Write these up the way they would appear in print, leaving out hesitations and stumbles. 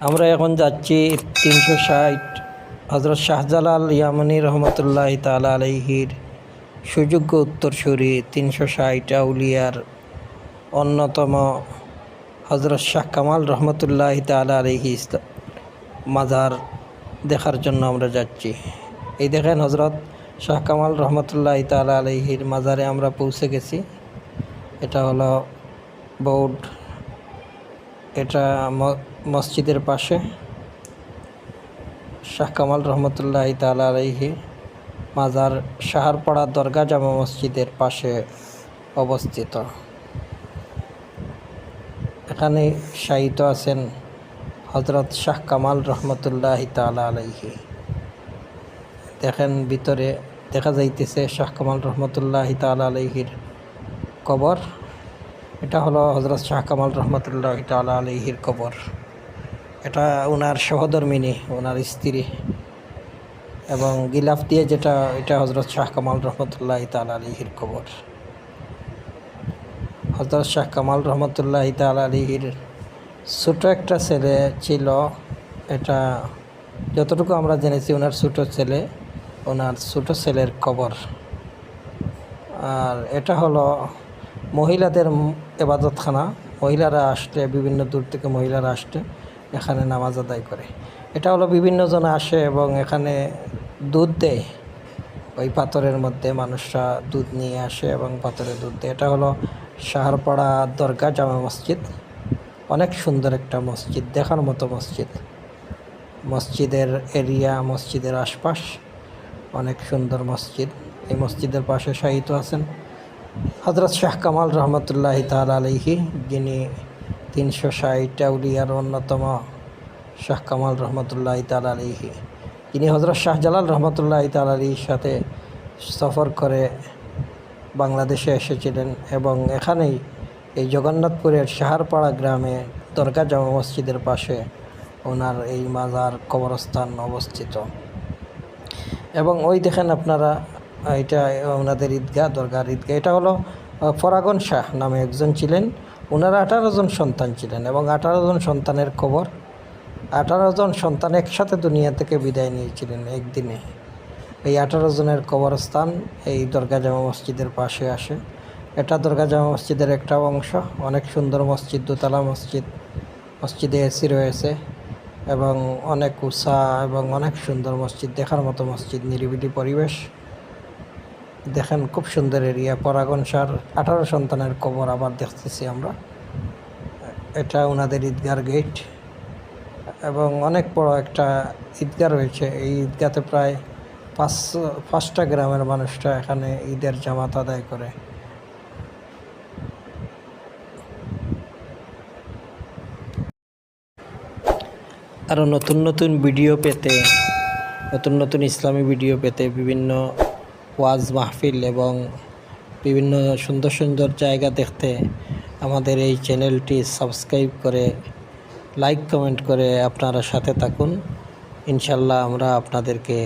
আমরা এখন যাচ্ছি 360 হজরত শাহজালাল ইয়ামানী রহমতুল্লাহ তাআলা আলাইহির সুযোগ্য উত্তরসূরি 360 আউলিয়ার অন্যতম হজরত শাহ কামাল রহমতুল্লাহ তাআলা আলাইহি মাজার দেখার জন্য আমরা যাচ্ছি। এই দেখেন হজরত শাহ কামাল রহমতুল্লাহ তাআলা আলাইহির মাজারে আমরা পৌঁছে গেছি। এটা হলো বোর্ড, এটা মসজিদের পাশে শাহ কামাল রহমতুল্লাহ তাআলা আলাইহি মাজার শাহরপাড়া দরগা জামা মসজিদের পাশে অবস্থিত। এখানে শায়িত আছেন হজরত শাহ কামাল রহমতুল্লাহ তাআলা আলাইহি। দেখেন ভিতরে দেখা যাইতেছে শাহ কামাল রহমতুল্লাহ তাআলা আলাইহির কবর। এটা হলো হজরত শাহ কামাল রহমতুল্লাহ তাআলা আলাইহির কবর। এটা ওনার সহধর্মিনী, ওনার স্ত্রী, এবং গিলাফ দিয়ে যেটা, এটা হজরত শাহ কামাল রহমতুল্লাহ তাআলা আলাইহির কবর। হজরত শাহ কামাল রহমতুল্লাহ তাআলা আলাইহির ছোটো একটা ছেলে ছিল। এটা যতটুকু আমরা জেনেছি ওনার ছোটো ছেলে, ওনার ছোটো ছেলের কবর। আর এটা হলো মহিলাদের ইবাদতখানা। মহিলারা আসলে, বিভিন্ন দূর থেকে মহিলারা আসলে এখানে নামাজ আদায় করে। এটা হলো বিভিন্ন জন আসে এবং এখানে দুধ দেয়। ওই পাথরের মধ্যে মানুষরা দুধ নিয়ে আসে এবং পাথরে দুধ দেয়। এটা হলো শাহরপাড়া দরগা জামা মসজিদ। অনেক সুন্দর একটা মসজিদ, দেখার মতো মসজিদ। মসজিদের এরিয়া, মসজিদের আশপাশ অনেক সুন্দর মসজিদ। এই মসজিদের পাশে শায়িত আছেন হজরত শাহ কামাল রহমতুল্লাহ তাআলা আলাইহি, যিনি 360 আউলিয়ার অন্যতম শাহ কামাল রহমতুল্লাহ তাআলা আলাইহি, যিনি হজরত শাহজালাল রহমতুল্লাহ তাআলা আলাইহির সাথে সফর করে বাংলাদেশে এসেছিলেন এবং এখানেই এই জগন্নাথপুরের শাহরপাড়া গ্রামে দরগা জামা মসজিদের পাশে ওনার এই মাজার কবরস্থান অবস্থিত। এবং ওই দেখেন আপনারা, এটা ওনাদের ঈদগাহ, দরগার ঈদগাহ। এটা হলো ফরাগন শাহ নামে একজন ছিলেন। ওনারা 18 জন সন্তান ছিলেন এবং 18 জন সন্তানের কবর। 18 জন সন্তান একসাথে দুনিয়া থেকে বিদায় নিয়েছিলেন একদিনে। এই 18 জনের কবরস্থান এই দরগা জামা মসজিদের পাশে আসে। এটা দরগা জামা মসজিদের একটা অংশ। অনেক সুন্দর মসজিদ, দোতলা মসজিদ। মসজিদে এসি রয়েছে এবং অনেক উঁচা এবং অনেক সুন্দর মসজিদ, দেখার মতো মসজিদ, নিরিবিলি পরিবেশ। দেখেন খুব সুন্দর এরিয়া। পরাগন শাহর 18 সন্তানের কবর আবার দেখতেছি আমরা। এটা ওনাদের ঈদগার গেট এবং অনেক বড় একটা ঈদগাহ রয়েছে। এই ঈদগাতে প্রায় 5টা গ্রামের মানুষরা এখানে ঈদের জামাত আদায় করে। আরও নতুন নতুন ভিডিও পেতে, নতুন নতুন ইসলামী ভিডিও পেতে, বিভিন্ন ওয়াজ মাহফিল এবং বিভিন্ন সুন্দর সুন্দর জায়গা দেখতে আমাদের এই চ্যানেলটি সাবস্ক্রাইব করে, লাইক কমেন্ট করে আপনারা সাথে থাকুন। ইনশাল্লাহ আমরা আপনাদেরকে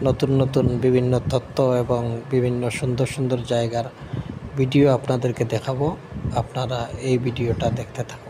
নতুন নতুন বিভিন্ন তথ্য এবং বিভিন্ন সুন্দর সুন্দর জায়গার ভিডিও আপনাদেরকে দেখাবো। আপনারা এই ভিডিওটা দেখতে থাকুন।